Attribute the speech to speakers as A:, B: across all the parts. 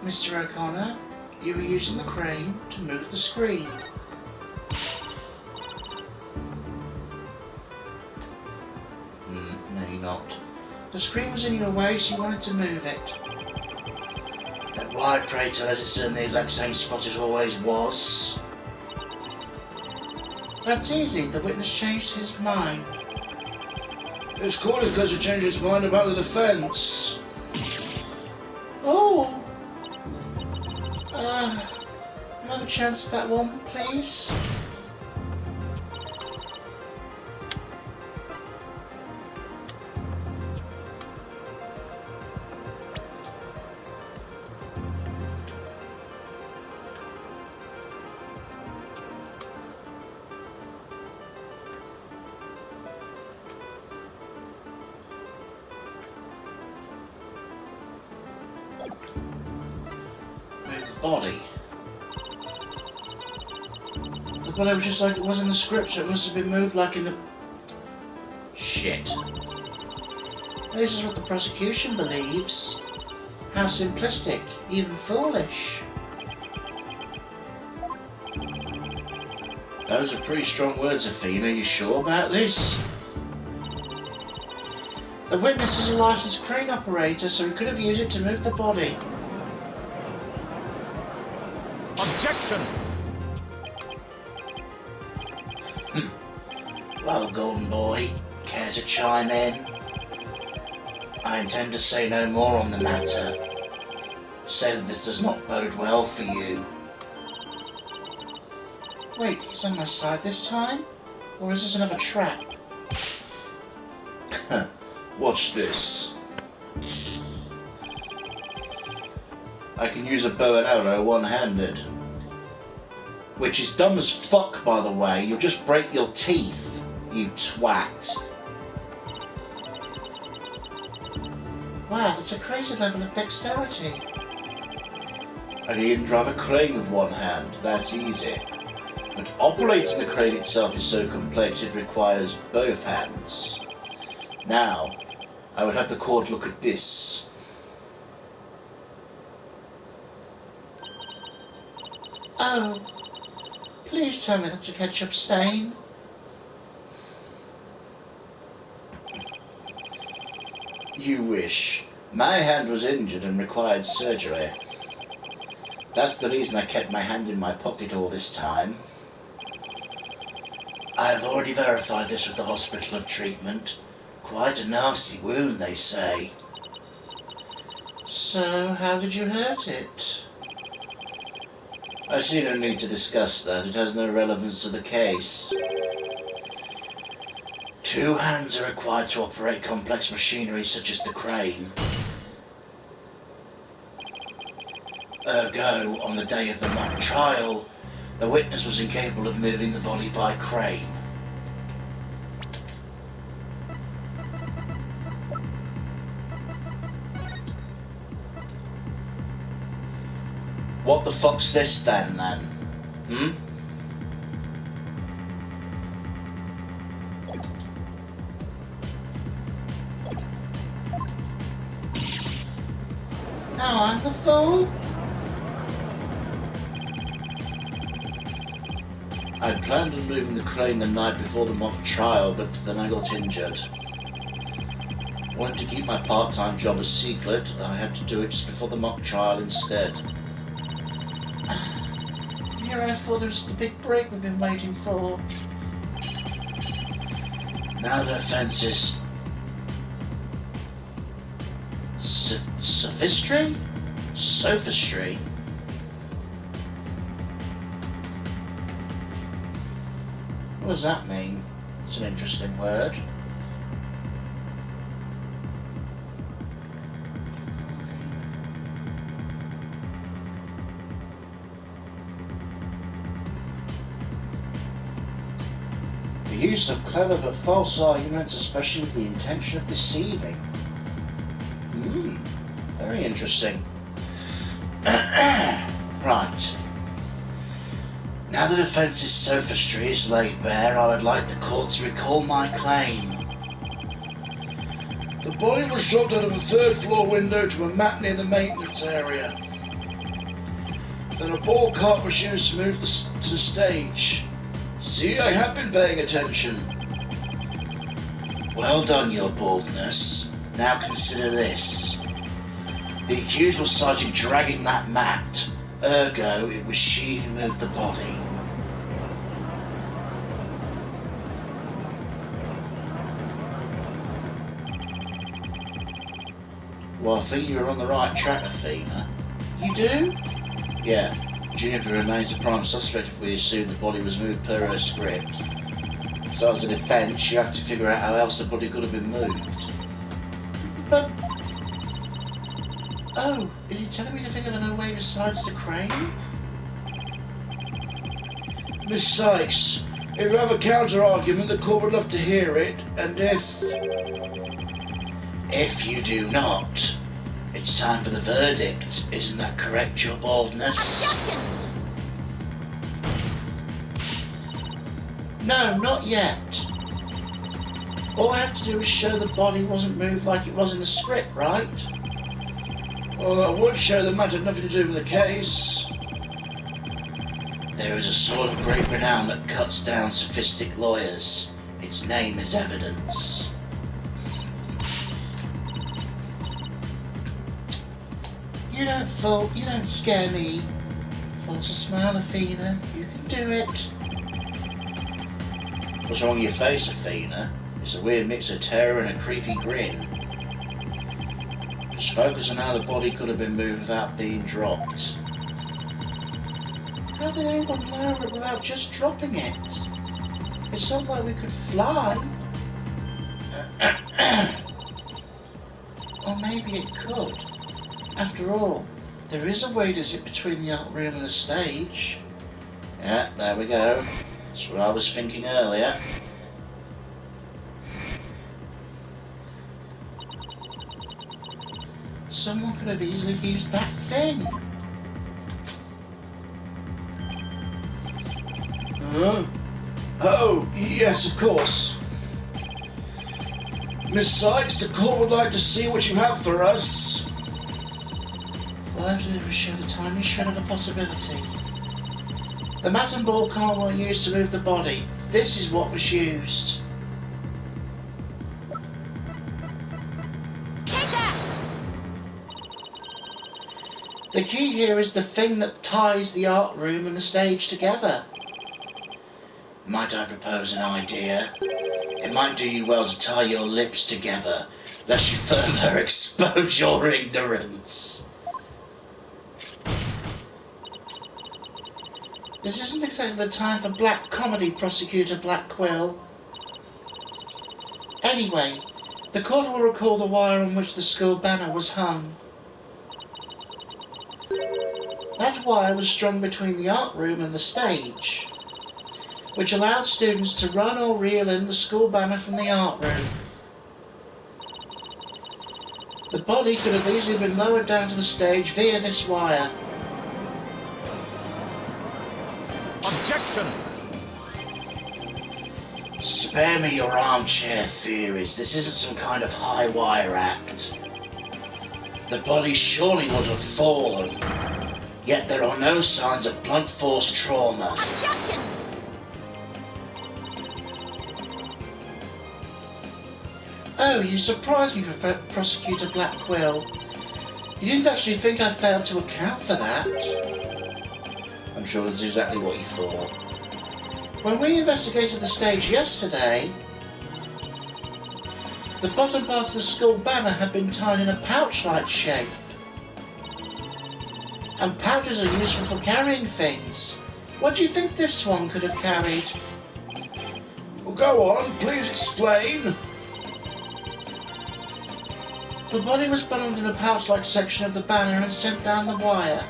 A: Mr. O'Connor, you were using the crane to move the screen. Maybe not. The screen was in your way, so you wanted to move it. Then why, pray tell, is it still in the exact same spot it always was? That's easy. The witness changed his mind. It's called because he changed his mind about the defence. Oh! Another chance at that one, please? Move the body. The body was just like it was in the script, so it must have been moved like in the... Shit. This is what the prosecution believes. How simplistic, even foolish. Those are pretty strong words, Athena. Are you sure about this? The witness is a licensed crane operator, so he could have used it to move the body.
B: Objection!
A: Well, Golden Boy, care to chime in? I intend to say no more on the matter. Say that this does not bode well for you. Wait, he's on my side this time? Or is this another trap? Watch this. I can use a bow and arrow one-handed. Which is dumb as fuck, by the way. You'll just break your teeth, you twat. Wow, that's a crazy level of dexterity. I can even drive a crane with one hand. That's easy. But operating the crane itself is so complex it requires both hands. Now, I would have the court look at this. Oh, please tell me that's a ketchup stain. You wish. My hand was injured and required surgery. That's the reason I kept my hand in my pocket all this time. I have already verified this with the hospital of treatment. Quite a nasty wound, they say. So, how did you hurt it? I see no need to discuss that. It has no relevance to the case. 2 hands are required to operate complex machinery such as the crane. Ergo, on the day of the mock trial, the witness was incapable of moving the body by crane. What the fuck's this then? Now I'm the fool? I'd planned on moving the crane the night before the mock trial, but then I got injured. Wanted to keep my part-time job a secret, I had to do it just before the mock trial instead. Here I thought it was the big break we've been waiting for. Now the offence is... sophistry? Sophistry? What does that mean? It's an interesting word. The use of clever but false arguments, especially with the intention of deceiving. Very interesting. Right. Now that offence's sophistry is laid bare, I would like the court to recall my claim. The body was dropped out of a 3rd floor window to a mat near the maintenance area. Then a ball cart was used to move to the stage. See, I have been paying attention. Well done, your baldness. Now consider this. The accused was sighted dragging that mat. Ergo, it was she who moved the body. Well, I think you're on the right track, Athena. You do? Yeah. Juniper remains the prime suspect if we assume the body was moved per her script. So as a defence, you have to figure out how else the body could have been moved. But... Oh, is he telling me to think of another way besides the crane? Miss Sykes, if you have a counter-argument, the court would love to hear it, and if you do not, it's time for the verdict. Isn't that correct, your baldness?
C: Objection!
A: No, not yet. All I have to do is show the body wasn't moved like it was in the script, right? Well, that would show the matter had nothing to do with the case. There is a sword of great renown that cuts down sophistic lawyers. Its name is evidence. You don't scare me. False a smile, Athena. You can do it. What's wrong with your face, Athena? It's a weird mix of terror and a creepy grin. Just focus on how the body could have been moved without being dropped. How did anyone lower it without just dropping it? It's not like we could fly. Or maybe it could. After all, there is a way to zip between the art room and the stage. Yeah, there we go. That's what I was thinking earlier. Someone could have easily used that thing. Oh, yes, of course. Miss Sykes, the court would like to see what you have for us. All I have to do is show the tiny shred of a possibility. The mat and ball cart were used to move the body. This is what was used.
C: Take that!
A: The key here is the thing that ties the art room and the stage together. Might I propose an idea? It might do you well to tie your lips together, lest you further expose your ignorance. This isn't exactly the time for black comedy, Prosecutor Blackquill. Anyway, the court will recall the wire on which the school banner was hung. That wire was strung between the art room and the stage, which allowed students to run or reel in the school banner from the art room. The body could have easily been lowered down to the stage via this wire.
B: Objection!
A: Spare me your armchair theories. This isn't some kind of high wire act. The body surely would have fallen, yet there are no signs of blunt force trauma.
C: Objection!
A: Oh, you surprised me, Prosecutor Blackquill. You didn't actually think I failed to account for that? I'm sure that's exactly what you thought. When we investigated the stage yesterday, the bottom part of the school banner had been tied in a pouch-like shape. And pouches are useful for carrying things. What do you think this one could have carried? Well, go on, please explain. The body was bundled in a pouch-like section of the banner and sent down the wire.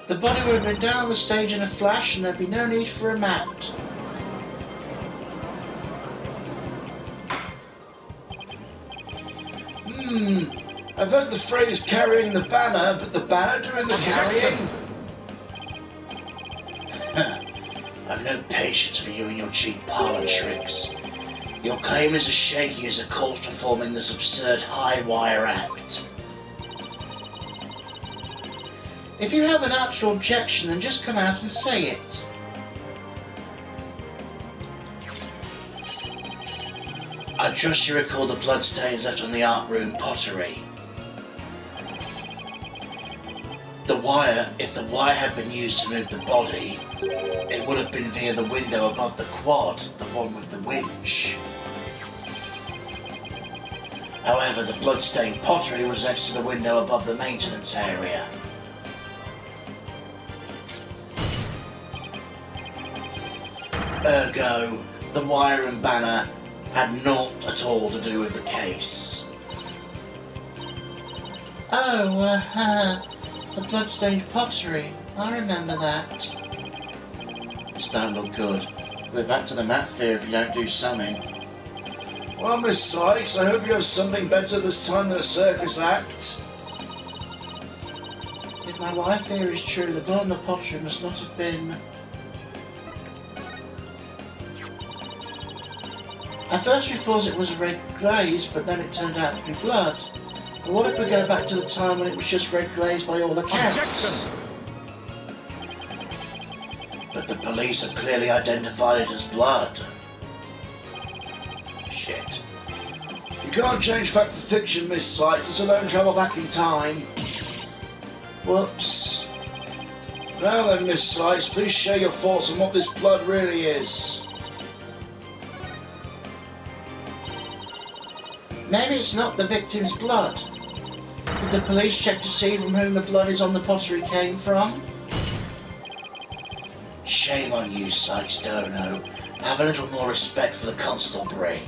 A: The body would have been down the stage in a flash and there'd be no need for a mat. I've heard the phrase carrying the banner, but the banner doing the carrying? I've no patience for you and your cheap parlour tricks. Your claim is as shaky as a colt performing this absurd high wire act. If you have an actual objection, then just come out and say it. I trust you recall the bloodstains left on the art room pottery. If the wire had been used to move the body, it would have been via the window above the quad, the one with the winch. However, the bloodstained pottery was next to the window above the maintenance area. Ergo, the wire and banner had naught at all to do with the case. Oh, the bloodstained pottery. I remember that. This don't look good. We're back to the map fear if you don't do something. Well, Miss Sykes, I hope you have something better this time than a circus act. If my wife here is true, the blood on the pottery must not have been... At first we thought it was a red glaze, but then it turned out to be blood. But what if we go back to the time when it was just red glaze by all accounts?
B: Objection!
A: But the police have clearly identified it as blood. Shit. You can't change fact for fiction, Miss Sykes, let alone travel back in time. Whoops. Now then, Miss Sykes, please share your thoughts on what this blood really is. Maybe it's not the victim's blood. Did the police check to see from whom the blood is on the pottery came from? Shame on you, Sykes Dono. Have a little more respect for the constabulary.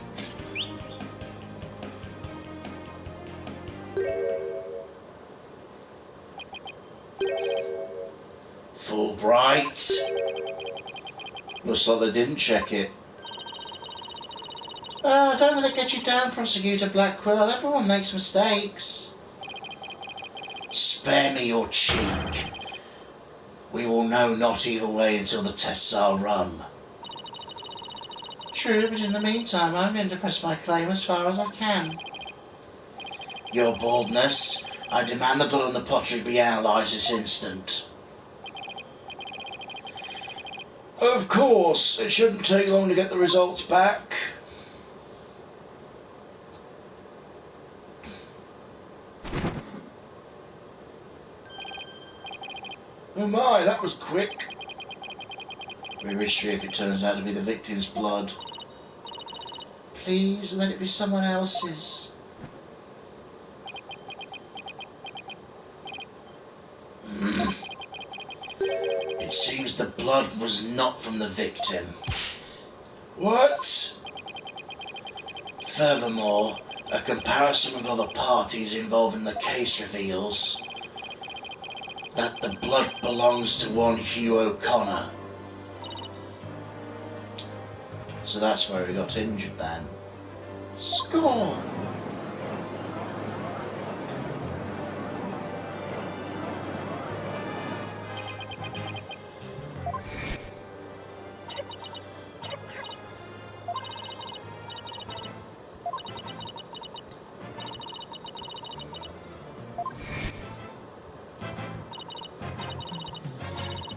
A: Fulbright. Looks like they didn't check it. Oh, don't let it get you down, Prosecutor Blackwell. Everyone makes mistakes. Spare me your cheek. We will know not either way until the tests are run. True, but in the meantime, I'm going to press my claim as far as I can. Your boldness. I demand the blood on the pottery be analysed this instant. Of course, it shouldn't take long to get the results back. Oh my, that was quick. We mystery if it turns out to be the victim's blood. Please let it be someone else's. It seems the blood was not from the victim. What? Furthermore, a comparison with other parties involved in the case reveals that the blood belongs to one Hugh O'Connor. So that's where he got injured then. Score!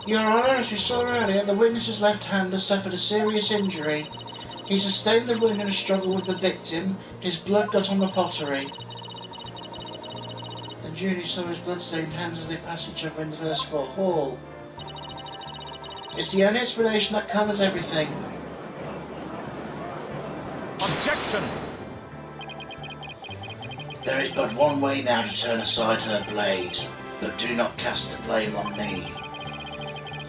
A: Your Honour, as you saw earlier, the witness's left hand has suffered a serious injury. He sustained the wound in a struggle with the victim. His blood got on the pottery. The jury saw his blood-stained hands as they passed each other in the first floor hall. It's the only explanation that covers everything.
B: Objection!
A: There is but one way now to turn aside her blade, but do not cast the blame on me.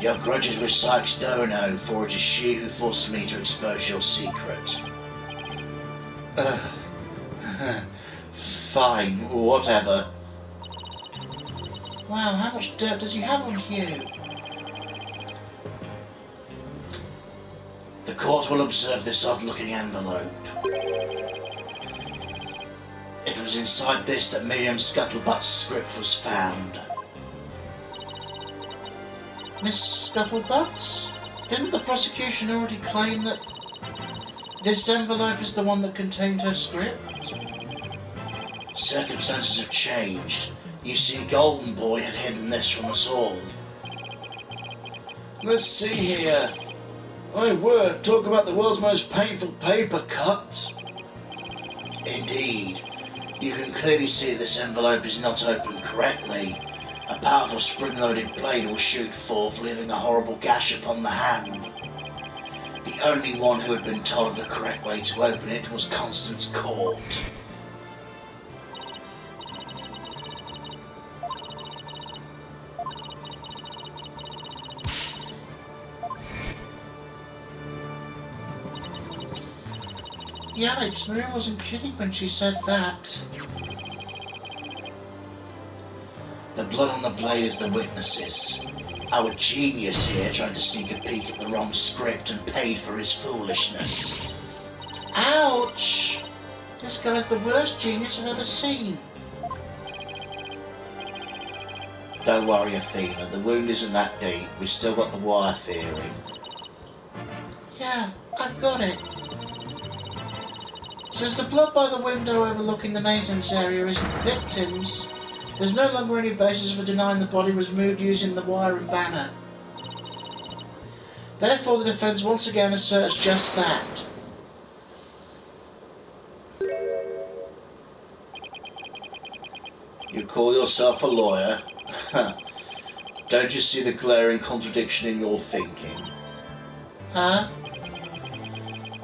A: Your grudge is with Sykes Dono, for it is she who forced me to expose your secret. Fine, whatever. Wow, how much dirt does he have on Hugh? The court will observe this odd-looking envelope. It was inside this that Miriam Scuttlebutt's script was found. Miss Scuttlebutts? Didn't the prosecution already claim that this envelope is the one that contained her script? Circumstances have changed. You see, Golden Boy had hidden this from us all. Let's see here. My word, talk about the world's most painful paper cut. Indeed. You can clearly see this envelope is not opened correctly. A powerful spring-loaded blade will shoot forth, leaving a horrible gash upon the hand. The only one who had been told of the correct way to open it was Constance Court. Yikes, Maria wasn't kidding when she said that. The blood on the blade is the witnesses. Our genius here tried to sneak a peek at the wrong script and paid for his foolishness. Ouch! This guy's the worst genius I've ever seen. Don't worry, Athena, the wound isn't that deep. We've still got the wire theory. Yeah, I've got it. Since the blood by the window overlooking the maintenance area isn't the victim's, there's no longer any basis for denying the body was moved using the wire and banner. Therefore, the defence once again asserts just that. You call yourself a lawyer? Don't you see the glaring contradiction in your thinking? Huh?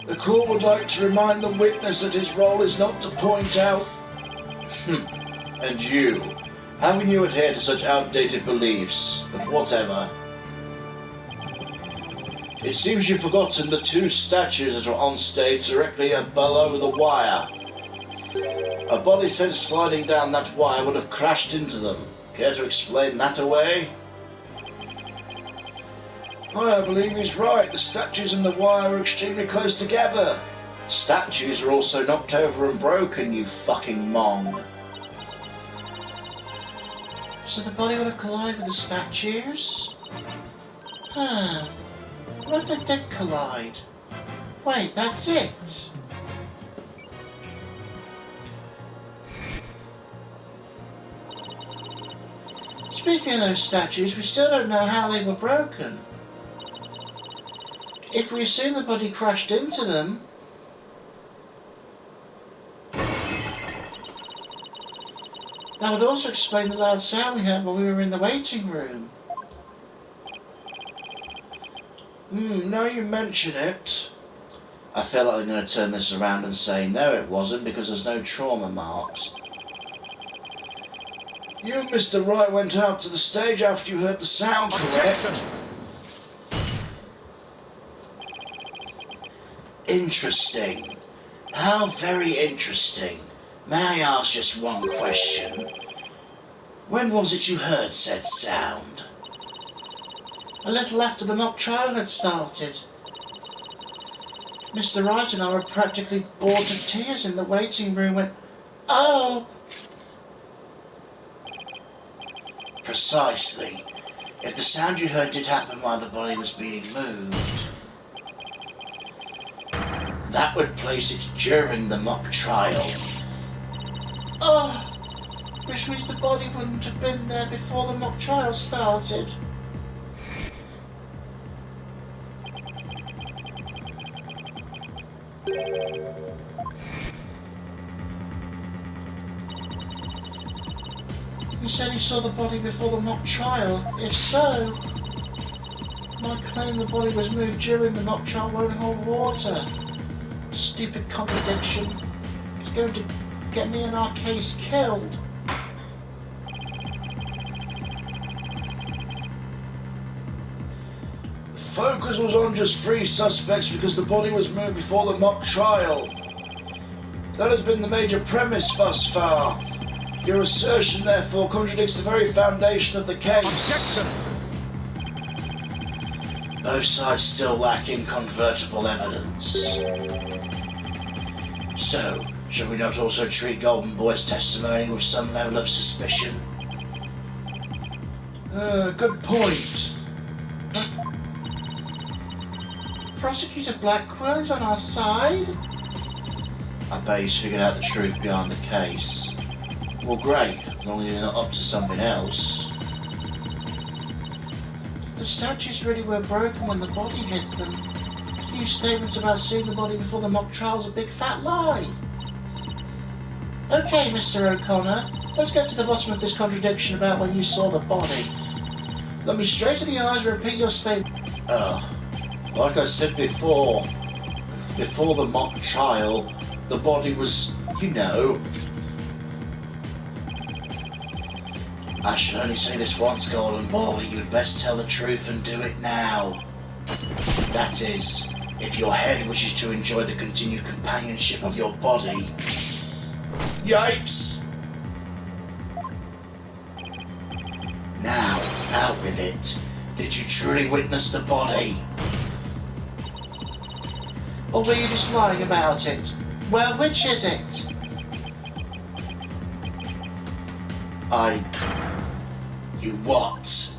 A: The court would like to remind the witness that his role is not to point out... And you, how can you adhere to such outdated beliefs? But whatever. It seems you've forgotten the two statues that are on stage directly below the wire. A body sent sliding down that wire would have crashed into them. Care to explain that away? I believe he's right. The statues and the wire are extremely close together. Statues are also knocked over and broken, you fucking mong. So the body would have collided with the statues? Huh. What if they did collide? Wait, that's it? Speaking of those statues, we still don't know how they were broken. If we assume the body crashed into them, that would also explain the loud sound we heard while we were in the waiting room. Now you mention it. I feel like I'm going to turn this around and say no, it wasn't, because there's no trauma marks. You and Mr. Wright went out to the stage after you heard the sound, correct?
B: Objection!
A: Interesting. How very interesting. May I ask just one question? When was it you heard said sound? A little after the mock trial had started. Mr. Wright and I were practically bored to tears in the waiting room when... Oh! Precisely. If the sound you heard did happen while the body was being moved, that would place it during the mock trial. Oh! Which means the body wouldn't have been there before the mock trial started. He said he saw the body before the mock trial. If so, my claim the body was moved during the mock trial won't hold water. Stupid contradiction. It's going to get me and our case killed. Focus was on just 3 suspects because the body was moved before the mock trial. That has been the major premise thus far. Your assertion, therefore, contradicts the very foundation of the case.
B: Objection!
A: Both sides still lack incontrovertible evidence. So, should we not also treat Golden Boy's testimony with some level of suspicion? Good point. Prosecutor Blackwell is on our side? I bet he's figured out the truth behind the case. Well, great, as long as you're not up to something else.
C: The statues really were broken when the body hit them. Hugh's statements about seeing the body before the mock trial's a big fat lie. Okay, Mr. O'Connor, let's get to the bottom of this contradiction about when you saw the body. Look me straight in the eyes and repeat your statement.
A: Like I said before the mock trial, the body was, you know... I should only say this once, Golden Boy. You'd best tell the truth and do it now. That is, if your head wishes to enjoy the continued companionship of your body. Yikes! Now, out with it. Did you truly witness the body?
C: Or were you just lying about it? Well, which is it?
A: You what?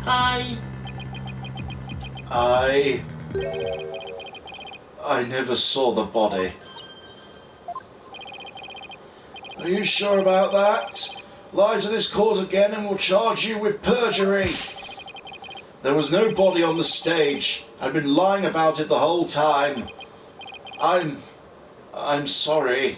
A: I never saw the body. Are you sure about that? Lie to this court again and we'll charge you with perjury. There was no body on the stage. I've been lying about it the whole time. I'm sorry.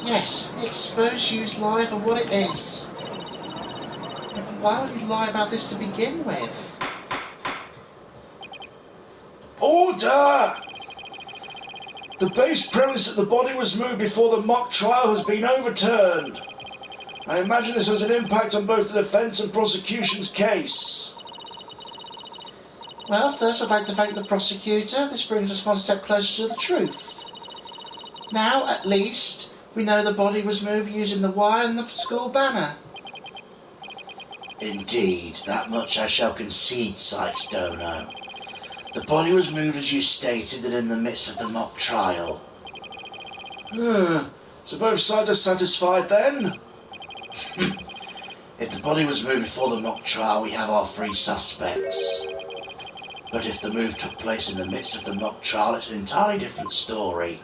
C: Yes, expose Hugh's lie for what it is. But why would you lie about this to begin with?
A: Order! The base premise that the body was moved before the mock trial has been overturned. I imagine this has an impact on both the defence and prosecution's case.
C: Well, first I'd like to thank the prosecutor. This brings us one step closer to the truth. Now, at least, we know the body was moved using the wire and the school banner.
A: Indeed, that much I shall concede, Sykes Donor. The body was moved as you stated and in the midst of the mock trial. So both sides are satisfied then? If the body was moved before the mock trial, we have our three suspects. But if the move took place in the midst of the mock trial, it's an entirely different story.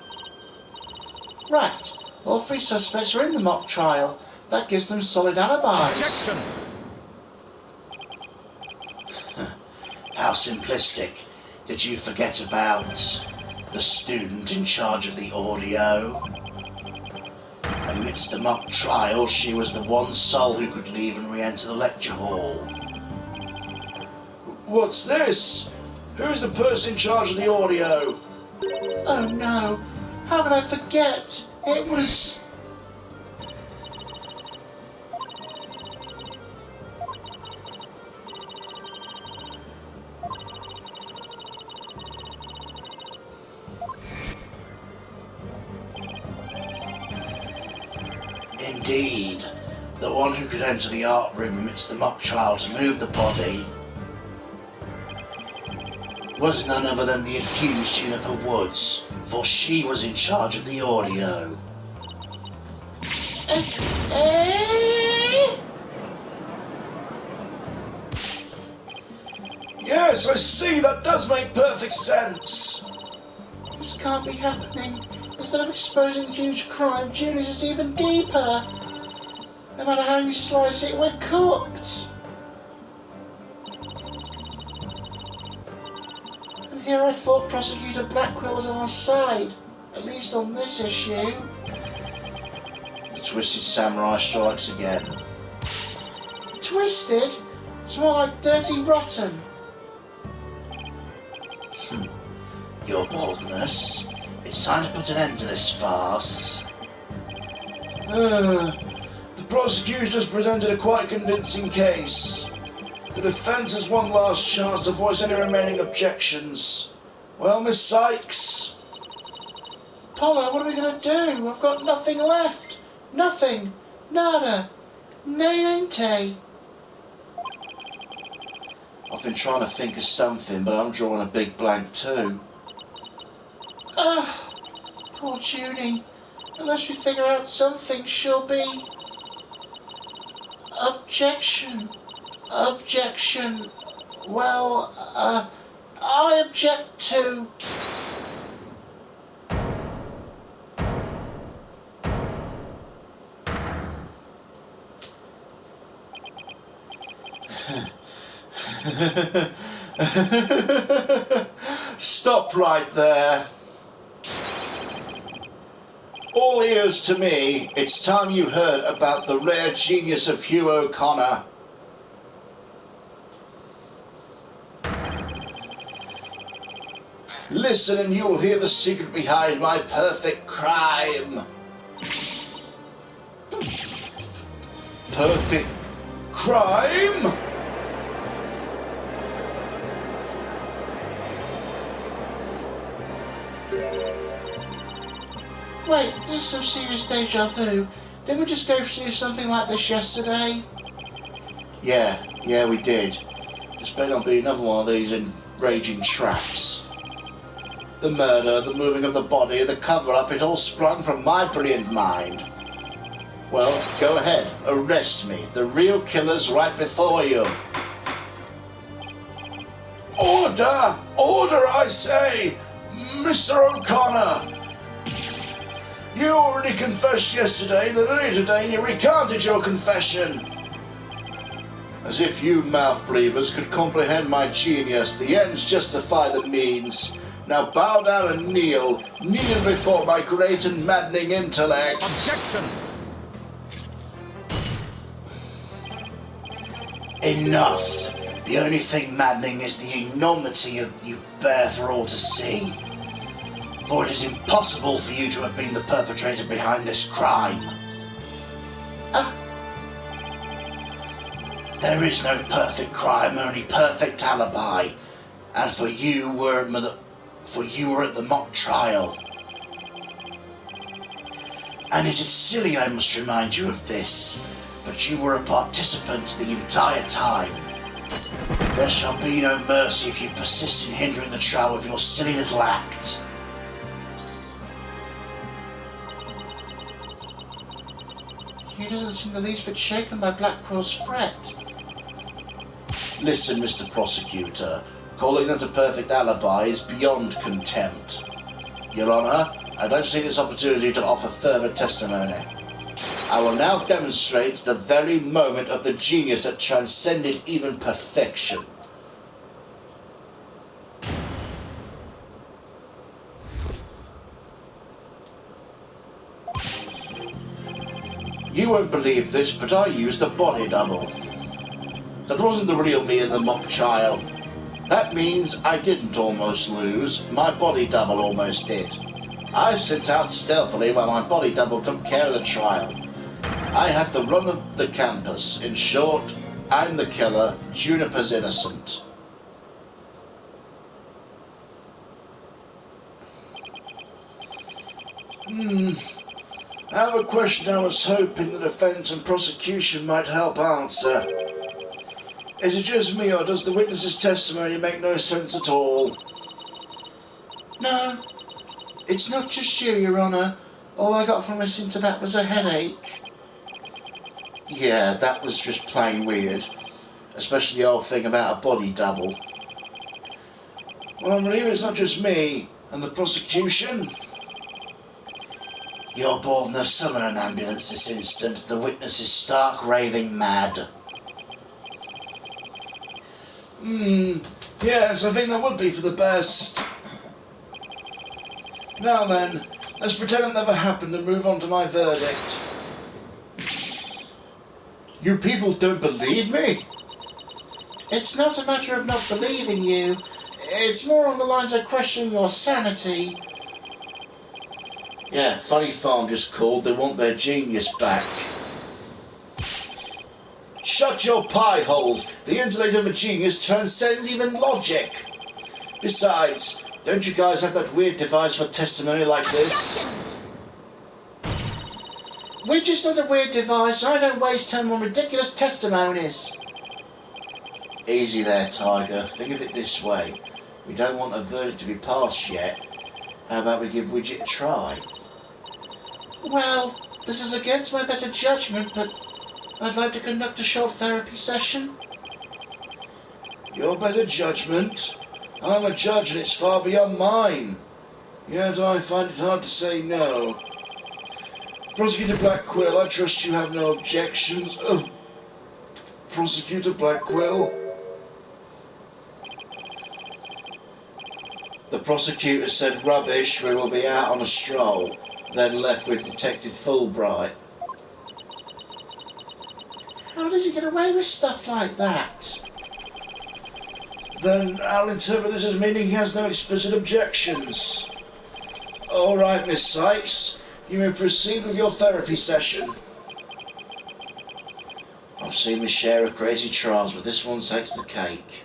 C: Right. All three suspects were in the mock trial. That gives them solid alibis.
B: Objection!
A: How simplistic. Did you forget about the student in charge of the audio? Amidst the mock trial, she was the one soul who could leave and re-enter the lecture hall. What's this? Who's the person in charge of the audio?
C: Oh no. How could I forget? It was...
A: Indeed, the one who could enter the art room amidst the mock trial to move the body was none other than the accused Juniper Woods, for she was in charge of the audio. Yes, I see, that does make perfect sense.
C: This can't be happening. Instead of exposing huge crime, Junior's just even deeper. No matter how you slice it, we're cooked. And here I thought Prosecutor Blackwell was on our side, at least on this issue.
A: The Twisted Samurai strikes again.
C: Twisted? It's more like Dirty Rotten.
A: Your boldness. It's time to put an end to this farce. The prosecution has presented a quite convincing case. The defence has one last chance to voice any remaining objections. Well, Miss Sykes?
C: Paula, what are we going to do? I've got nothing left. Nothing. Nada. Niente.
A: I've been trying to think of something, but I'm drawing a big blank too.
C: Poor Judy. Unless we figure out something, she'll be... Objection. Objection. Well, I object to...
A: Stop right there. All ears to me, it's time you heard about the rare genius of Hugh O'Connor. Listen and you will hear the secret behind my perfect crime. Perfect crime?
C: Wait, this is some serious deja vu. Didn't we just go through something like this yesterday?
A: Yeah, we did. There's better not be another one of these enraging traps. The murder, the moving of the body, the cover-up, it all sprung from my brilliant mind. Well, go ahead, arrest me. The real killer's right before you. Order! Order, I say! Mr. O'Connor! You already confessed yesterday that earlier today you recanted your confession. As if you mouth-breathers could comprehend my genius, the ends justify the means. Now bow down and kneel. Kneel before my great and maddening intellect.
B: Objection!
A: Enough. The only thing maddening is the enormity you bear for all to see. For it is impossible for you to have been the perpetrator behind this crime. There is no perfect crime, only perfect alibi. And for you were at the mock trial. And it is silly I must remind you of this, but you were a participant the entire time. There shall be no mercy if you persist in hindering the trial with your silly little act.
C: He doesn't seem the least bit shaken by Blackwell's threat.
A: Listen, Mr. Prosecutor, calling that a perfect alibi is beyond contempt. Your Honour, I'd like to take this opportunity to offer further testimony. I will now demonstrate the very moment of the genius that transcended even perfection. You won't believe this, but I used a body double. That wasn't the real me in the mock trial. That means I didn't almost lose. My body double almost did. I slipped out stealthily while my body double took care of the trial. I had the run of the campus. In short, I'm the killer. Juniper's innocent. I have a question I was hoping the defense and prosecution might help answer. Is it just me, or does the witness's testimony make no sense at all?
C: No, it's not just you, Your Honour. All I got from listening to that was a headache.
A: Yeah, that was just plain weird. Especially the whole thing about a body double. Well, I'm relieved it's not just me and the prosecution. You're boarding the summon ambulance this instant. The witness is stark raving mad. Yes, I think that would be for the best. Now then, let's pretend it never happened and move on to my verdict. You people don't believe me?
C: It's not a matter of not believing you. It's more on the lines of questioning your sanity.
A: Yeah, Funny Farm just called. They want their genius back. Shut your pie holes. The intellect of a genius transcends even logic. Besides, don't you guys have that weird device for testimony like this?
C: We're just not a weird device, and I don't waste time on ridiculous testimonies.
A: Easy there, Tiger. Think of it this way. We don't want a verdict to be passed yet. How about we give Widget a try?
C: Well, this is against my better judgment, but I'd like to conduct a short therapy session.
A: Your better judgment? I'm a judge and it's far beyond mine. Yet I find it hard to say no. Prosecutor Blackquill, I trust you have no objections. Oh, Prosecutor Blackquill? The prosecutor said rubbish, we will be out on a stroll, then left with Detective Fulbright.
C: How does he get away with stuff like that?
A: Then I'll interpret this as meaning he has no explicit objections. All right, Miss Sykes, you may proceed with your therapy session. I've seen my share of crazy trials, but this one takes the cake.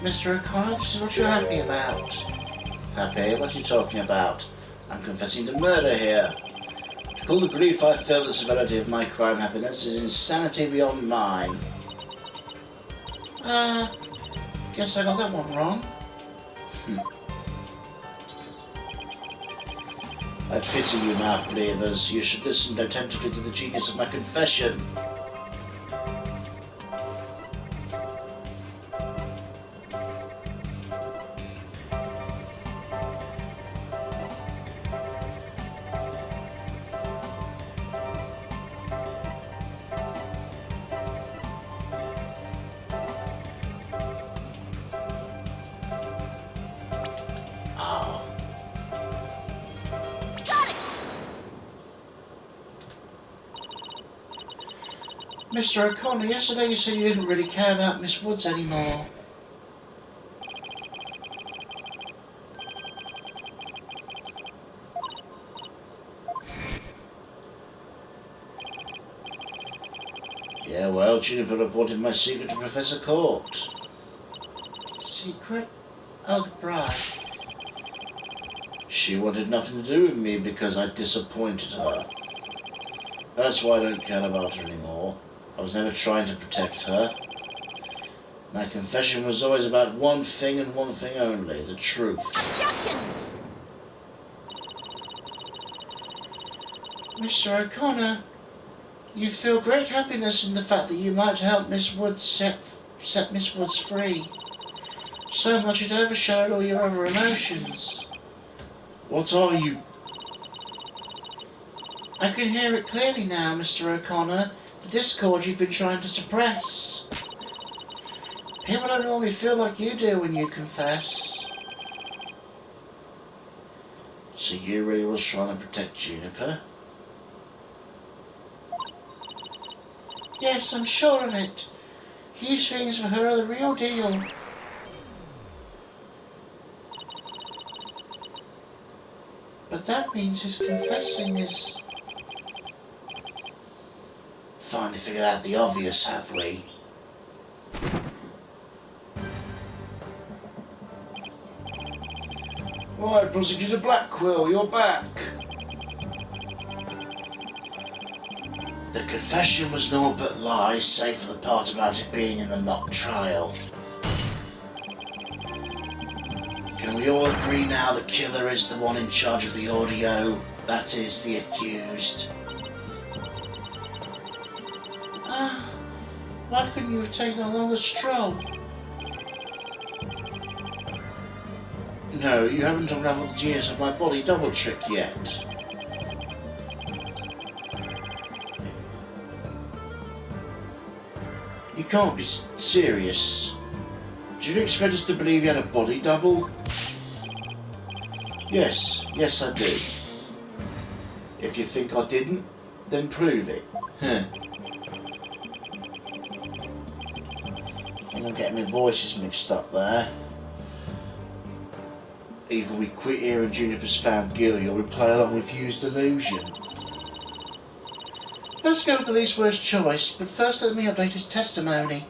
C: Mr. O'Connor, this is what you're happy about.
A: Happy? What are you talking about? I'm confessing to murder here. To call the grief I feel the severity of my crime happiness is insanity beyond mine.
C: Guess I got that one wrong.
A: I pity you, mouth believers. You should listen attentively to the genius of my confession.
C: Mr. O'Connor, yesterday you said you didn't really care about Miss Woods anymore.
A: Yeah, well, Juniper reported my secret to Professor Court.
C: Secret? Oh, the bride.
A: She wanted nothing to do with me because I disappointed her. That's why I don't care about her anymore. I was never trying to protect her. My confession was always about one thing and one thing only, the truth.
D: Objection!
C: Mr. O'Connor, you feel great happiness in the fact that you might help Miss Woods set Miss Woods free. So much it overshadowed all your other emotions.
A: What are you?
C: I can hear it clearly now, Mr. O'Connor. The discord you've been trying to suppress. People don't normally feel like you do when you confess.
A: So you really was trying to protect Juniper?
C: Yes, I'm sure of it. Hughes' feelings for her are the real deal. But that means his confessing is...
A: Finally figured out the obvious, have we? Right, Prosecutor Blackquill, you're back. The confession was naught but lies, save for the part about it being in the mock trial. Can we all agree now the killer is the one in charge of the audio? That is, the accused.
C: Why couldn't you have taken a longer stroll?
A: No, you haven't unraveled the genius of my body double trick yet. can't be serious. Do you expect us to believe you had a body double? Yes, I do. If you think I didn't, then prove it. Huh. I think I'm getting my voices mixed up there. Either we quit here and Juniper's found guilty, or we play along with Hugh's delusion.
C: Let's go with the least worst choice, but first let me update his testimony.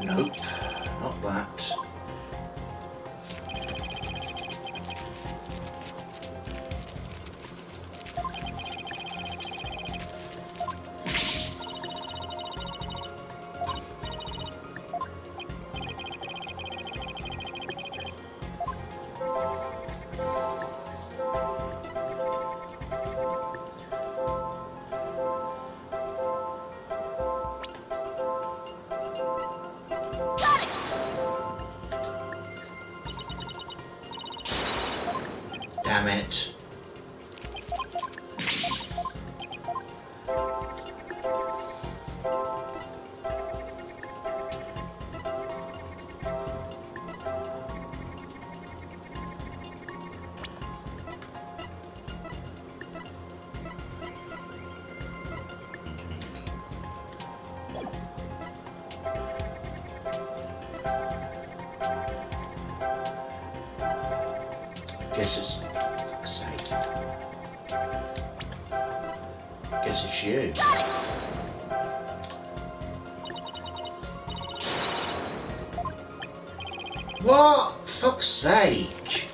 A: Nope, not that. Damn it. Guess it's... fuck's sake. Guess it's you. What? Fuck's sake.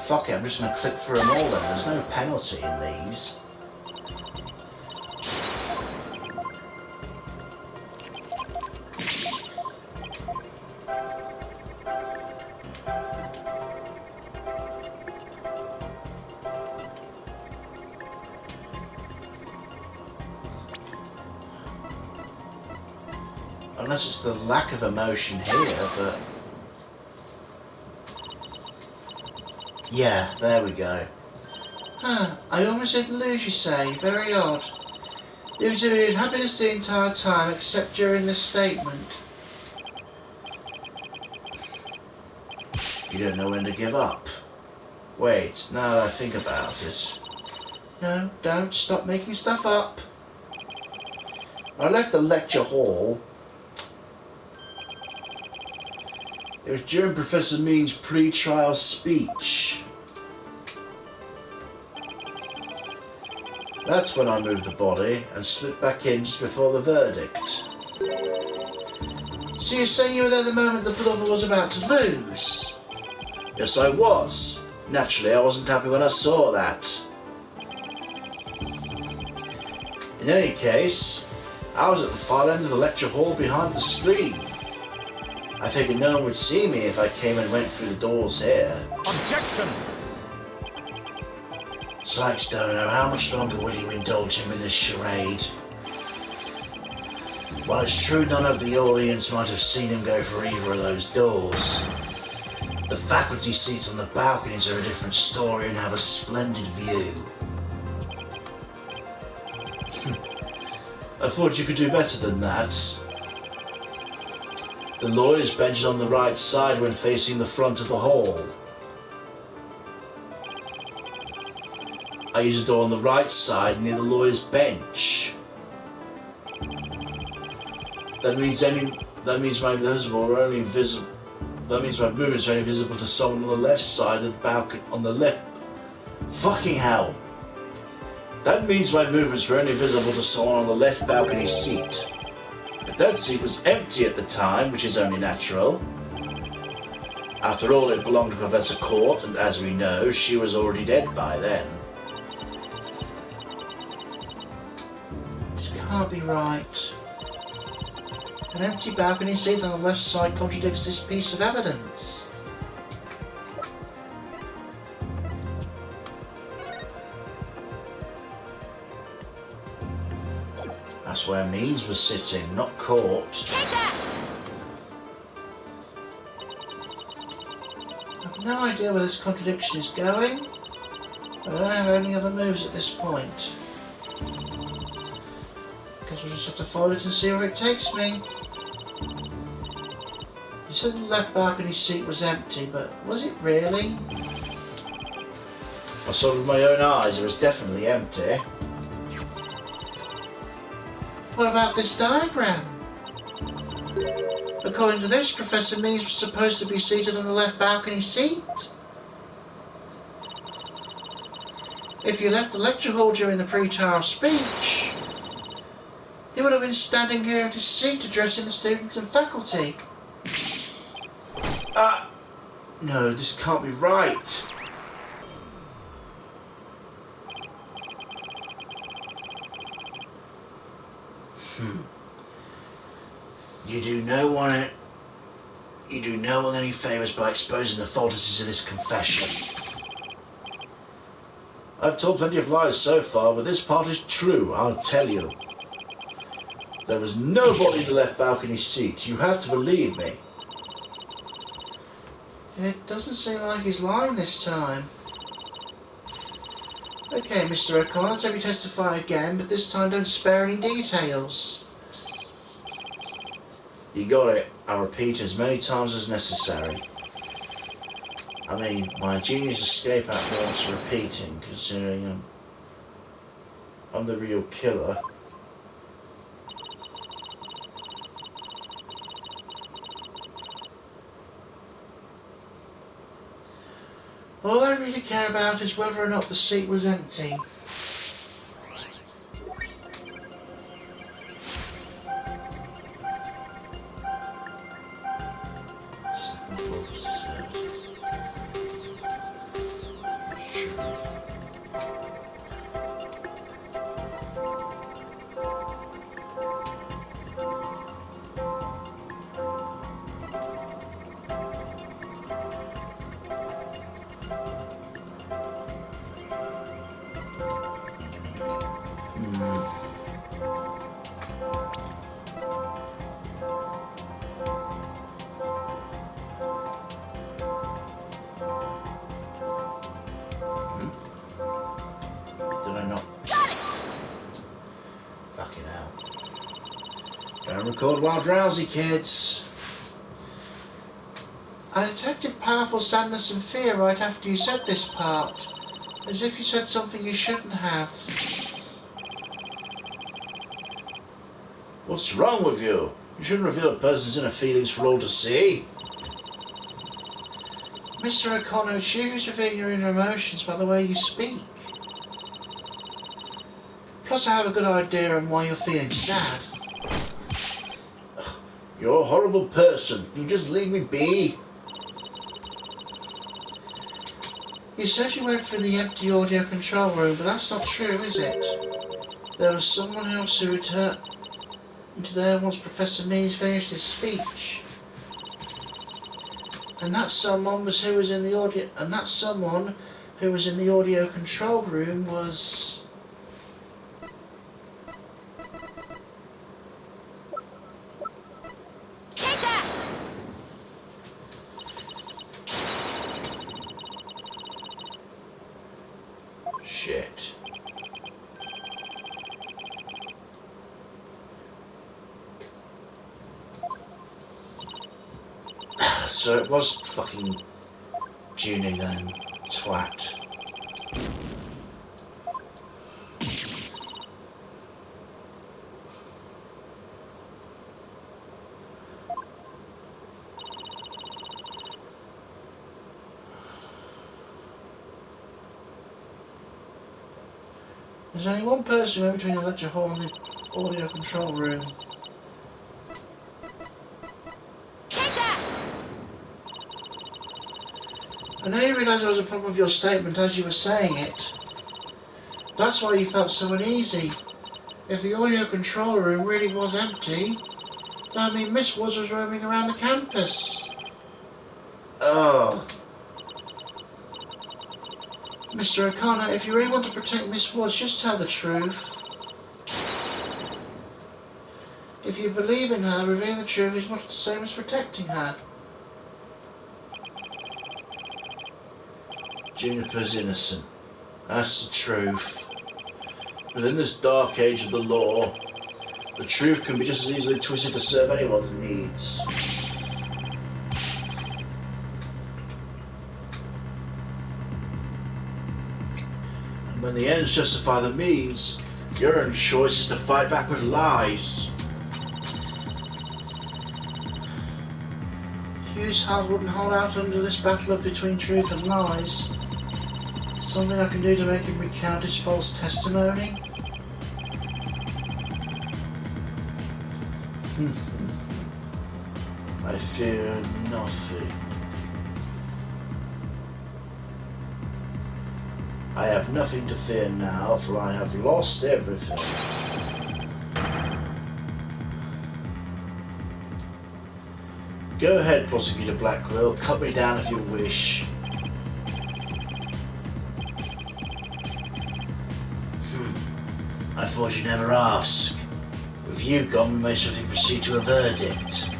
A: Fuck it, I'm just gonna click through them all then. There's no penalty in these. Unless it's the lack of emotion here, but... yeah, there we go.
C: I almost didn't lose, you say. Very odd. You exhibited happiness the entire time, except during this statement.
A: You don't know when to give up. Wait, now that I think about it.
C: No, don't. Stop making stuff up.
A: I left the lecture hall. It was during Professor Mean's pre-trial speech. That's when I moved the body and slipped back in just before the verdict.
C: So you're saying you were there the moment the blubber was about to lose?
A: Yes, I was. Naturally, I wasn't happy when I saw that. In any case, I was at the far end of the lecture hall behind the screen. I figured no one would see me if I came and went through the doors here.
B: Objection!
A: Sykes don't know how much longer will you indulge him in this charade. While it's true none of the audience might have seen him go for either of those doors, the faculty seats on the balconies are a different story and have a splendid view. I thought you could do better than that. The lawyer's bench is on the right side when facing the front of the hall. I use a door on the right side near the lawyer's bench. That means my movements are only visible to someone on the left side of the balcony on the left. Fucking hell. That means my movements were only visible to someone on the left balcony seat. But that seat was empty at the time, which is only natural. After all, it belonged to Professor Court, and as we know, she was already dead by then.
C: This can't be right. An empty balcony seat on the left side contradicts this piece of evidence.
A: That's where Means was sitting, not Court.
D: Take that!
C: I've no idea where this contradiction is going, but I don't have any other moves at this point. Guess we'll just have to follow it and see where it takes me. You said the left balcony seat was empty, but was it really?
A: I saw with my own eyes, it was definitely empty.
C: What about this diagram? According to this, Professor Means was supposed to be seated on the left balcony seat. If you left the lecture hall during the pre-trial speech, he would have been standing here at his seat addressing the students and faculty.
A: No, this can't be right. You do no one any favours by exposing the falsities of this confession. I've told plenty of lies so far, but this part is true, I'll tell you. There was nobody in the left balcony seat. You have to believe me.
C: It doesn't seem like he's lying this time. Okay, Mr. O'Connor, let's have you testify again, but this time don't spare any details.
A: You got it. I'll repeat as many times as necessary. I mean, my genius escape act wants repeating, considering I'm the real killer.
C: All I really care about is whether or not the seat was empty.
A: Don't record while drowsy, kids.
C: I detected powerful sadness and fear right after you said this part, as if you said something you shouldn't have.
A: What's wrong with you? You shouldn't reveal a person's inner feelings for all to see.
C: Mr. O'Connor, choose reveal your inner emotions by the way you speak. Plus I have a good idea on why you're feeling sad.
A: You're a horrible person. You just leave me be.
C: You said you went through the empty audio control room, but that's not true, is it? There was someone else who returned into there once Professor Means finished his speech. And that someone who was in the audio control room was...
D: Take that!
A: Shit. So it was fucking Junie then, twat.
C: There's only one person who went between the lecture hall and the audio control room.
D: Take that!
C: I know you realised there was a problem with your statement as you were saying it. That's why you felt so uneasy. If the audio control room really was empty, that would mean Miss Woods was roaming around the campus.
A: Oh.
C: Mr. O'Connor, if you really want to protect Miss Woods, just tell the truth. If you believe in her, revealing the truth is not the same as protecting her.
A: Juniper's innocent. That's the truth. But in this dark age of the law, the truth can be just as easily twisted to serve anyone's needs. And when the ends justify the means, your only choice is to fight back with lies.
C: Hughes Hall wouldn't hold out under this battle between truth and lies. Something I can do to make him recount his false testimony?
A: I fear nothing. I have nothing to fear now, for I have lost everything. Go ahead, Prosecutor Blackwell. Cut me down if you wish. I thought you'd never ask. With you gone, we may swiftly proceed to a verdict.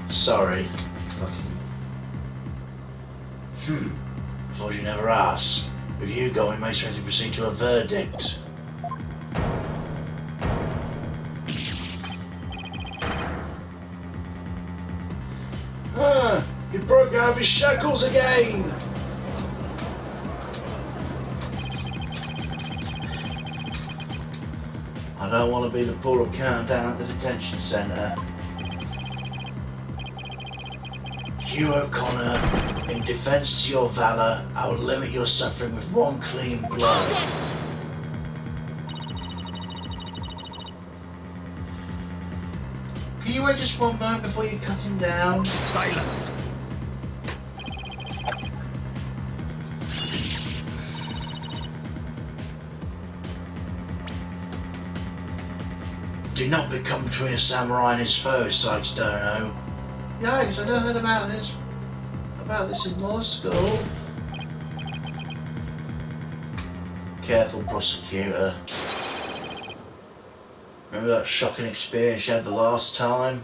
A: Sorry. Thought you never asked. With you going, may swiftly proceed to a verdict. He broke out of his shackles again! I don't want to be the poor count down at the detention centre. Hugh O'Connor, in defence to your valour, I will limit your suffering with one clean blow.
C: Can you wait just one moment before you cut him down?
B: Silence!
A: Do not become between a samurai and his foe, Sykes-Dono.
C: Yikes, I never heard about this in law school.
A: Careful, prosecutor. Remember that shocking experience you had the last time?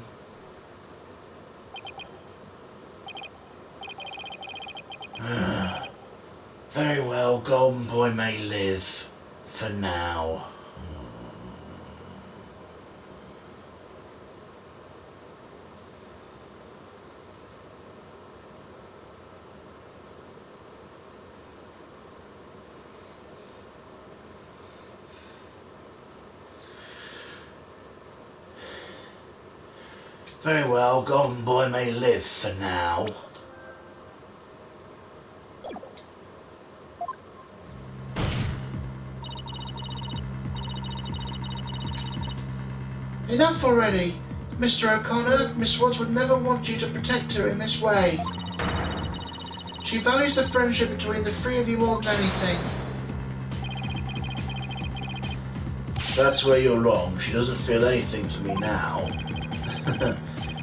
A: Very well, Golden Boy may live. For now. Very well, Golden Boy may live for now.
C: Enough already! Mr. O'Connor, Miss Woods would never want you to protect her in this way. She values the friendship between the three of you more than anything.
A: That's where you're wrong. She doesn't feel anything to me now.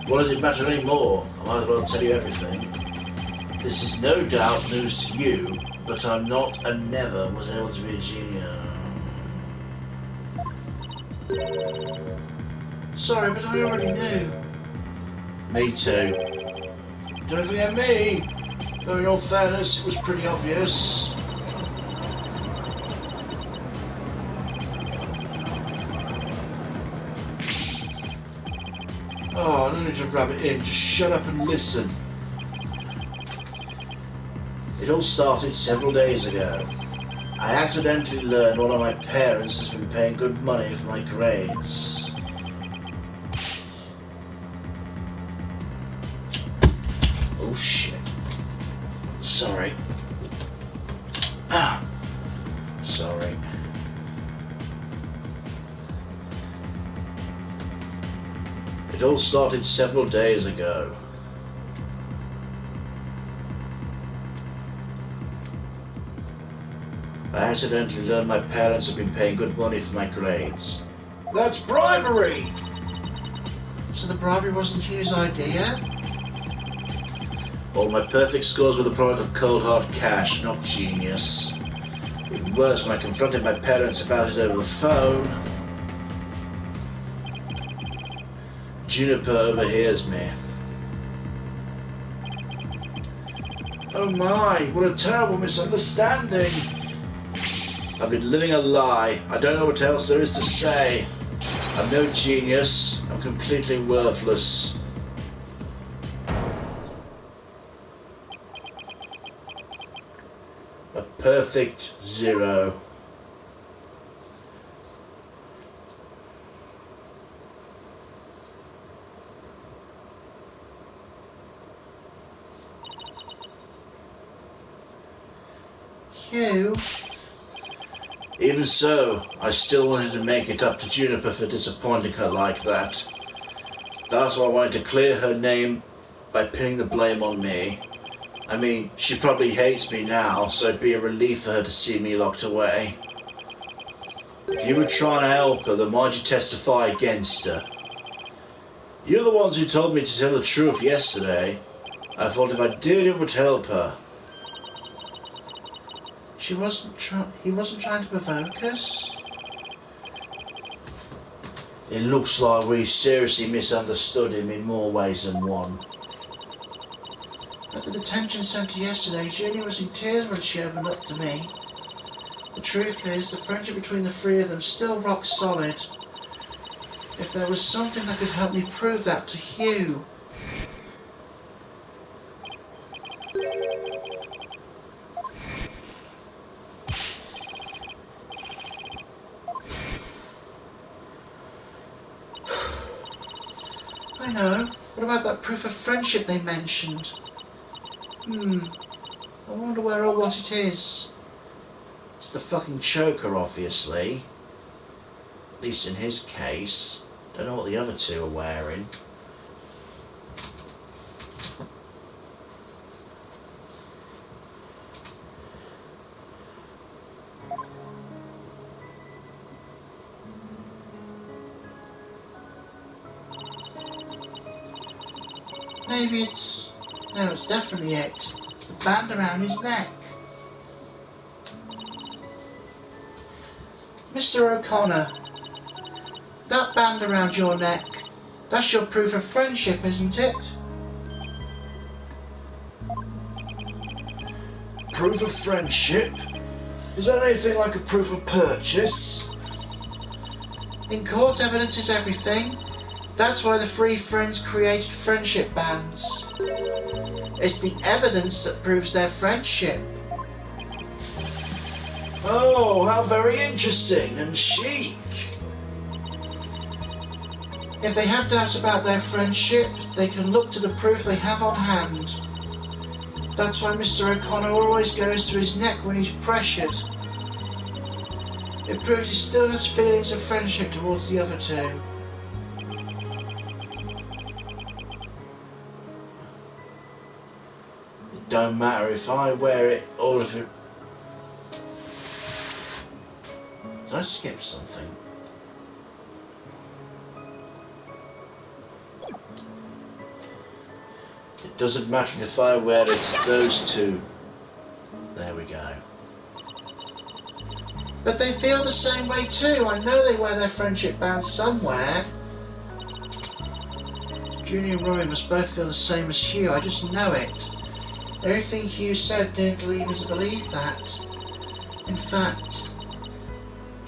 A: What does it matter anymore? I might as well tell you everything. This is no doubt news to you, but I'm not and never was able to be a genius.
C: Sorry, but I already knew.
A: Me too. Don't forget me! Though in all fairness, it was pretty obvious. Oh, I don't need to rub it in, just shut up and listen. It all started several days ago. I accidentally learned one of my parents has been paying good money for my grades. Oh shit. Sorry. Ah. Sorry. It all started several days ago. I accidentally learned my parents have been paying good money for my grades. That's bribery!
C: So the bribery wasn't Hugh's idea?
A: All my perfect scores were the product of cold hard cash, not genius. Even worse, when I confronted my parents about it over the phone, Juniper overhears me. Oh my, what a terrible misunderstanding! I've been living a lie. I don't know what else there is to say. I'm no genius. I'm completely worthless. A perfect 0.
C: Hugh?
A: Even so, I still wanted to make it up to Juniper for disappointing her like that. That's why I wanted to clear her name by pinning the blame on me. I mean, she probably hates me now, so it'd be a relief for her to see me locked away. If you were trying to help her, then why'd you testify against her? You're the ones who told me to tell the truth yesterday. I thought if I did, it would help her.
C: He wasn't trying to provoke us?
A: It looks like we seriously misunderstood him in more ways than one.
C: At the detention centre yesterday, Julie was in tears when she opened up to me. The truth is, the friendship between the three of them still rock solid. If there was something that could help me prove that to Hugh. I know. What about that proof of friendship they mentioned? I wonder where or what it is.
A: It's the fucking choker, obviously. At least in his case. Don't know what the other two are wearing.
C: Maybe it's... No, it's definitely it. The band around his neck. Mr. O'Connor, that band around your neck, that's your proof of friendship, isn't it?
A: Proof of friendship? Is that anything like a proof of purchase?
C: In court, evidence is everything. That's why the three friends created friendship bands. It's the evidence that proves their friendship.
A: Oh, how very interesting and chic.
C: If they have doubts about their friendship, they can look to the proof they have on hand. That's why Mr. O'Connor always goes to his neck when he's pressured. It proves he still has feelings of friendship towards the other two.
A: It don't matter if I wear it or if it... Did I skip something? It doesn't matter if I wear it, those two. There we go.
C: But they feel the same way too. I know they wear their friendship bands somewhere. Junior and Rory must both feel the same as Hugh. I just know it. Everything Hugh said didn't lead me to believe that. In fact,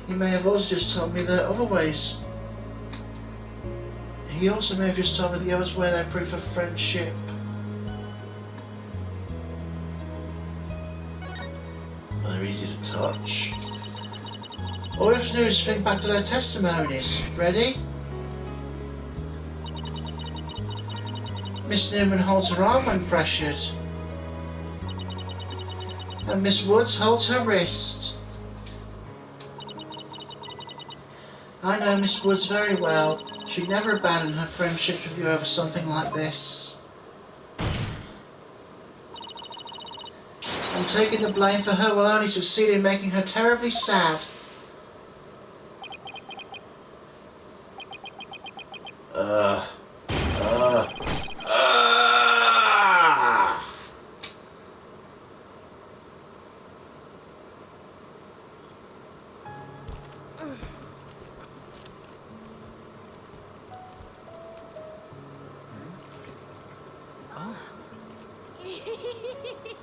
C: he may have also just told me that other ways. He also may have just told me the others wear their proof of friendship.
A: Well, they're easy to
C: touch. All we have to do is think back to their testimonies. Ready? Miss Newman holds her arm when pressured. And Miss Woods holds her wrist. I know Miss Woods very well. She'd never abandon her friendship with you over something like this. And taking the blame for her will only succeed in making her terribly sad.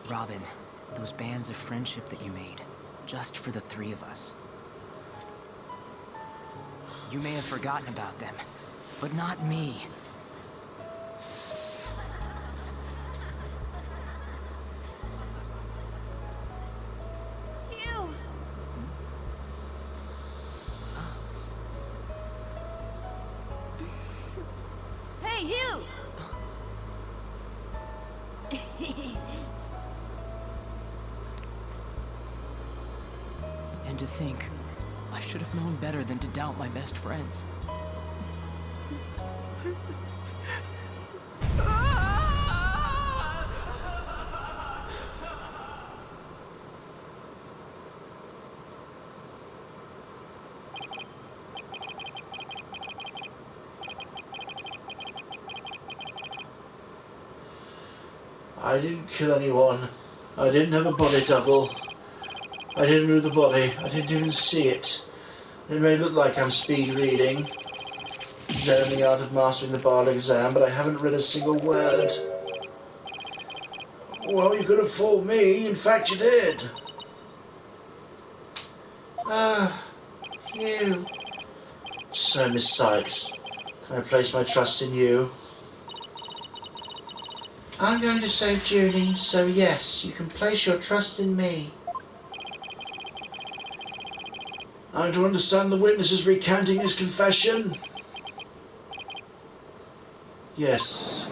D: Robin, those bands of friendship that you made, just for the three of us. You may have forgotten about them, but not me.
E: Hugh! Hey, Hugh!
D: And to think, I should have known better than to doubt my best friends.
C: I didn't kill anyone. I didn't have a body double. I didn't move the body. I didn't even see it. It may look like I'm speed reading, zoning the art of mastering the bar exam, but I haven't read a single word. Well, you could have fooled me. In fact, you did. You. So, Miss Sykes, can I place my trust in you? I'm going to save Julie, so yes, you can place your trust in me. I'm to understand the witness is recanting his confession? Yes.